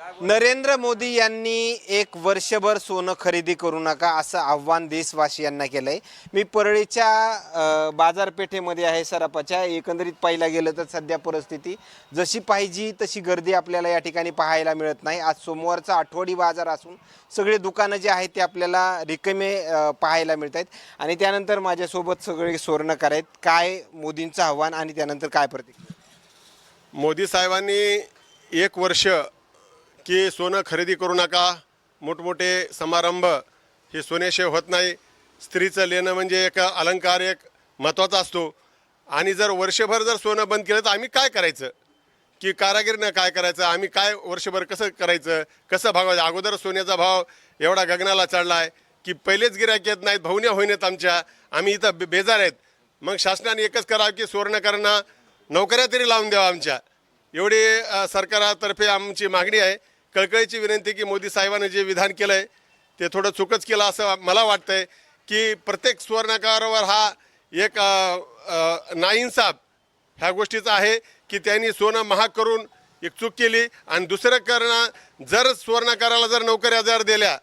नरेंद्र मोदी यांनी एक वर्षभर सोनं खरेदी करू नका असं आव्हान देशवासियांना केलंय। मी परळीच्या बाजारपेठेमध्ये आहे सराफाच्या। एकंदरीत पाहिला गेलं तर सध्या परिस्थिती जशी पाहिजे तशी गर्दी आपल्याला या ठिकाणी पाहायला मिळत नाही। आज सोमवारचा आठवडी बाजार असून सगळे दुकानं जे आहेत ते आपल्याला रिकामे पाहायला मिळत आहेत। आणि त्यानंतर माझ्यासोबत सगळे स्वर्णकार आहेत। काय मोदींचं आव्हान आणि त्यानंतर काय प्रतिक्रिया? मोदी साहेबांनी एक वर्ष की सोनं खरेदी करू नका, मोठमोठे समारंभ हे सोन्याशिवाय होत नाही, स्त्रीचं लेणं म्हणजे एक अलंकार एक महत्त्वाचा असतो। आणि जर वर्षभर जर सोनं बंद केलं तर आम्ही काय करायचं, की कारागीरनं काय करायचं, आम्ही काय वर्षभर कसं करायचं, कसं भागायचं। अगोदर सोन्याचा भाव एवढा गगनाला चढला आहे की पहिलेच गिऱ्हाईक येत नाहीत, भावण्या होईनात आमच्या, आम्ही इथं बेजार आहेत। मग शासनाने एकच करावं की स्वर्णकारांना नोकऱ्या तरी लावून द्यावा आमच्या, एवढी सरकारातर्फे आमची मागणी आहे। कळकळीची विनंती की मोदी साहेबांनी जे विधान केलं आहे ते थोडं चुकच केलं असं मला वाटतंय, की प्रत्येक सुवर्णकारावर हा एक नाइंसाफ ह्या गोष्टीचा आहे की त्यांनी सोनं महाग करून एक चूक केली। आणि दुसरं करणं, जर सुवर्णकाराला जर नोकऱ्या जर दिल्या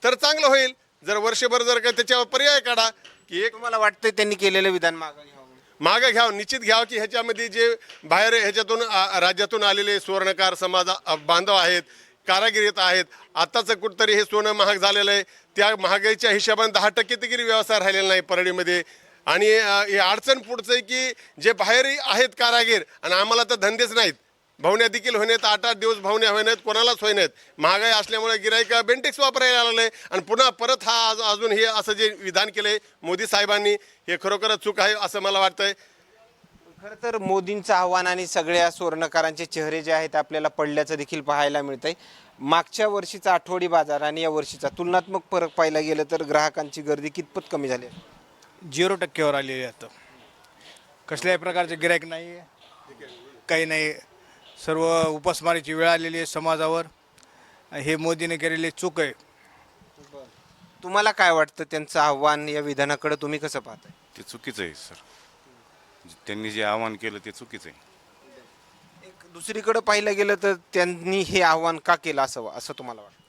तर चांगलं होईल, जर वर्षभर जर का त्याच्यावर पर्याय काढा की एक तुम्हाला वाटतंय त्यांनी केलेलं विधान मागं घ्यावं? मागं घ्यावं, निश्चित घ्यावं की ह्याच्यामध्ये जे बाहेर ह्याच्यातून राज्यातून आलेले सुवर्णकार समाज बांधव आहेत, कारागिरीत आहेत, आत्ताचं कुठंतरी हे सोनं महाग झालेलं आहे, त्या महागाईच्या हिशोबाने 10% तरी व्यवसाय राहिलेला नाही परळीमध्ये। आणि हे अडचण पुढचं आहे की जे बाहेर आहेत कारागीर आणि आम्हाला तर धंदेच नाहीत, भावण्या देखील होण्यात 8-8 दिवस भावण्या होण्यात कोणालाच होईनात। महागाई असल्यामुळे गिराईक बेंटेक्स वापरायला लागले आणि पुन्हा परत हा अजून हे असं जे विधान केले मोदी साहेबांनी हे खरोखरच चूक आहे असं मला वाटतंय। खरं तर मोदींचं आव्हान आणि सगळ्या स्वर्णकारांचे चेहरे जे आहेत आपल्याला पडल्याचं देखील पाहायला मिळतंय। मागच्या वर्षीचा आठवडी बाजार आणि या वर्षीचा तुलनात्मक फरक पाहायला गेलं तर ग्राहकांची गर्दी कितपत कमी झाली आहे? 0% आलेली आहे। आता कसल्याही प्रकारचे गिराईक नाही, काही नाही, सर्व उपासमारीची वेळ आलेली आहे समाजावर। हे मोदीने केलेली चूक आहे। तुम्हाला काय वाटतं त्यांचं आव्हान या विधानाकडे तुम्ही कसं पाहताय? ते चुकीचं आहे सर, त्यांनी जे आवाहन केलं ते चुकीचं आहे। एक दुसरीकडे पाहिलं गेलं तर त्यांनी हे आव्हान का केलं असावं असं तुम्हाला वाटतं?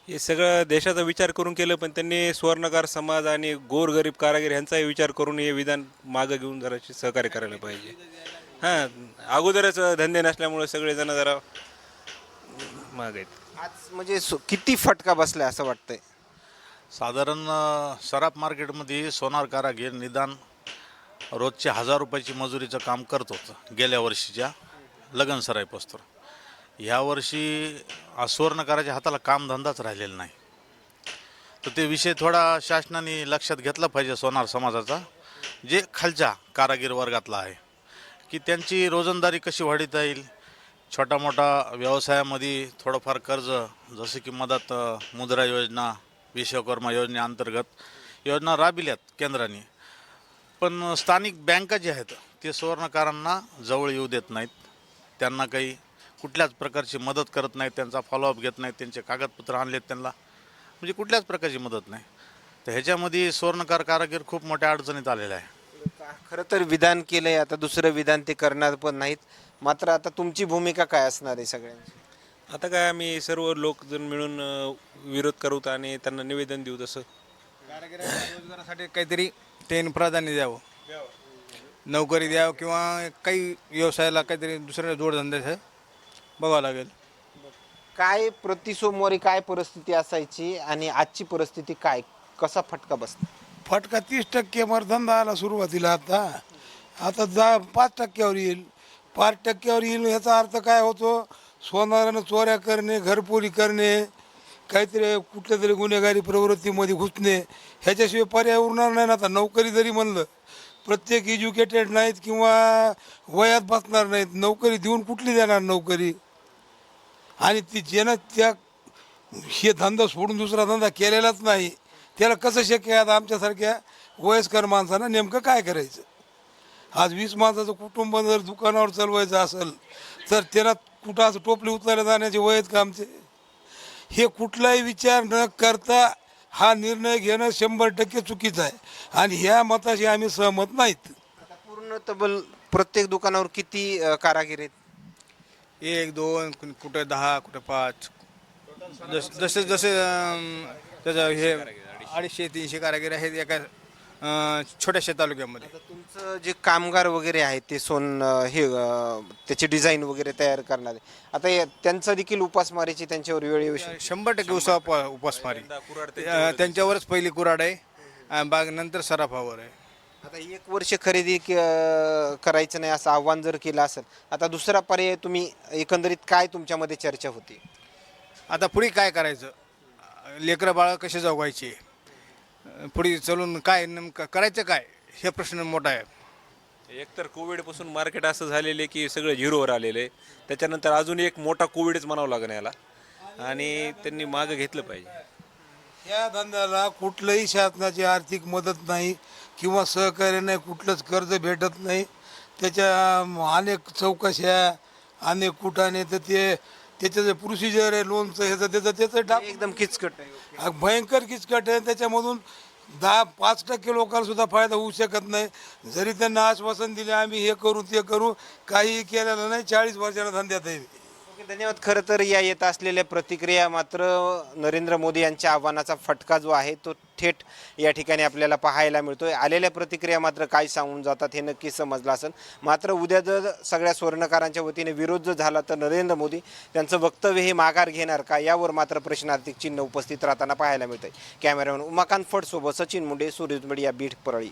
हे सगळं देशाचा विचार करून केलं, पण त्यांनी स्वर्णकार समाज आणि गोरगरीब कारागीर यांचाही विचार करून हे विधान मागं घेऊन जराशी सहकार्य करायला पाहिजे। हां, अगोदरच धंदे नसल्यामुळे सगळेजण जरा माग आहेत। आज म्हणजे किती फटका बसलाय असं वाटतंय? साधारण सराफ मार्केटमध्ये सोनार कारागीर निदान रोजचे 1000 रुपयाची मजुरीचं काम करत होतं गेल्या वर्षीच्या लगन सराईपासून। ह्या वर्षी सुवर्णकाराच्या हाताला कामधंदाच राहिलेला नाही, तर ते विषय थोडा शासनाने लक्षात घेतला पाहिजे सोनार समाजाचा, जे खालच्या कारागीर वर्गातला आहे, की त्यांची रोजंदारी कशी वाढवता येईल। छोटा मोठा व्यवसायामध्ये थोडंफार कर्ज, जसे की मदत मुद्रा योजना, विश्वकर्मा योजनेअंतर्गत योजना राबविल्यात केंद्राने, पण स्थानिक बँका जे आहेत ते सुवर्णकारांना जवळ येऊ देत नाहीत, त्यांना काही कुठल्याच प्रकारची मदत करत नाहीत, त्यांचा फॉलोअप घेत नाहीत, त्यांचे कागदपत्र आणलेत त्यांना, म्हणजे कुठल्याच प्रकारची मदत नाही। तर ह्याच्यामध्ये सुवर्णकार कारागीर खूप मोठ्या अडचणीत आलेला आहे। खरं तर विधान केलंय, आता दुसरं विधान ते करणार पण नाहीत, मात्र आता तुमची भूमिका काय असणार आहे सगळ्यांची? आता काय आम्ही सर्व लोकजण मिळून विरोध करू आणि त्यांना निवेदन देऊ। तसं कारागिरांना रोजगारासाठी काहीतरी त्यांनी प्राधान्य द्यावं, नोकरी द्यावं किंवा काही व्यवसायाला काहीतरी दुसऱ्या जोडधंद्याचं बघावं लागेल। काय प्रति सोमवारी काय परिस्थिती असायची आणि आजची परिस्थिती काय, कसा फटका बसला? फटका 30% धंदा आला सुरुवातीला, आता 5%वर येईल, 5%वर येईल। ह्याचा अर्थ काय होतो? सोनारानं चोऱ्या करणे, घरपोली करणे, काहीतरी कुठल्या तरी गुन्हेगारी प्रवृत्तीमध्ये घुसणे, ह्याच्याशिवाय पर्याय उरणार नाही ना। आता नोकरी जरी म्हणलं, प्रत्येक एज्युकेटेड नाहीत किंवा वयात बसणार नाहीत, नोकरी देऊन कुठली देणार नोकरी? आणि ती ज्यानं हे धंदा सोडून दुसरा धंदा केलेलाच नाही त्याला कसं शक्य आहे? आता आमच्यासारख्या वयस्कर माणसानं नेमकं काय करायचं? आज 20 माणसाचं कुटुंब जर दुकानावर चालवायचं असेल तर त्याला कुठं असं टोपली उचलायला जाण्याचे वय आहेत का आमचे? हे कुठलाही विचार न करता हा निर्णय घेणं 100% चुकीचं आहे आणि ह्या मताशी आम्ही सहमत नाहीत। पूर्ण तब्बल प्रत्येक दुकानावर किती कारागीर आहेत? 1 2 कुठे 10 कुठे 5 जसे जसे त्याचं हे 250 300 कारागीर आहेत एका छोट्याशा तालुक्यामध्ये. तुमचं जे कामगार वगैरे आहेत ते त्याची डिझाईन वगैरे तयार करणारे आता त्यांचं देखील उपासमारीची त्यांच्यावर वेळ येऊ शकते. 100% उपासमारी त्यांच्यावरच पहिली कुऱ्हाड आहे, बाग नंतर सराफावर आहे. आता 1 वर्ष खरेदी करायचं नाही असं आव्हान जर केलं असेल, आता दुसरा पर्याय तुम्ही एकंदरीत काय तुमच्यामध्ये चर्चा होती? आता पुढे काय करायचं, लेकरं बाळं कसे जगवायचे, पुढे चलून काय नेमकं करायचं काय, हे प्रश्न मोठा आहे. एकतर कोविडपासून मार्केट असं झालेलं आहे की सगळं झिरोवर आलेलं आहे. त्याच्यानंतर अजून एक मोठा कोविडच म्हणावं लागेल याला, आणि त्यांनी मागं घेतलं पाहिजे. या धंद्याला कुठलंही शासनाची आर्थिक मदत नाही किंवा सहकार्य नाही, कुठलंच कर्ज भेटत नाही. त्याच्या अनेक चौकशा, अनेक कुठाने तर त्याचं जे प्रोसिजर आहे लोनचं ह्याचं त्याचं एकदम किचकट आहे. भयंकर किचकट आहे. त्याच्यामधून 5% लोकांना सुद्धा फायदा होऊ शकत नाही. जरी त्यांना आश्वासन दिले आम्ही हे करू ते करू, काही केलेलं नाही. 40 वर्षाला धंद्यात आहे. ओके, धन्यवाद. खरं तर या येत असलेल्या प्रतिक्रिया मात्र नरेंद्र मोदी यांच्या आव्हानाचा फटका जो आहे तो थेट या ठिकाणी आपल्याला पाहायला मिळतोय. आलेल्या प्रतिक्रिया मात्र काय सांगून जातात हे नक्की समजलं असेल. मात्र उद्या जर सगळ्या स्वर्णकारांच्या वतीने विरोध जर झाला तर नरेंद्र मोदी त्यांचं वक्तव्य हे माघार घेणार का, यावर मात्र प्रश्नार्थक चिन्ह उपस्थित राहताना पाहायला मिळतंय. कॅमेरामॅन उमाकांत फड सोबत सचिन मुंडे, सूर्य मीडिया, बीड, परळी.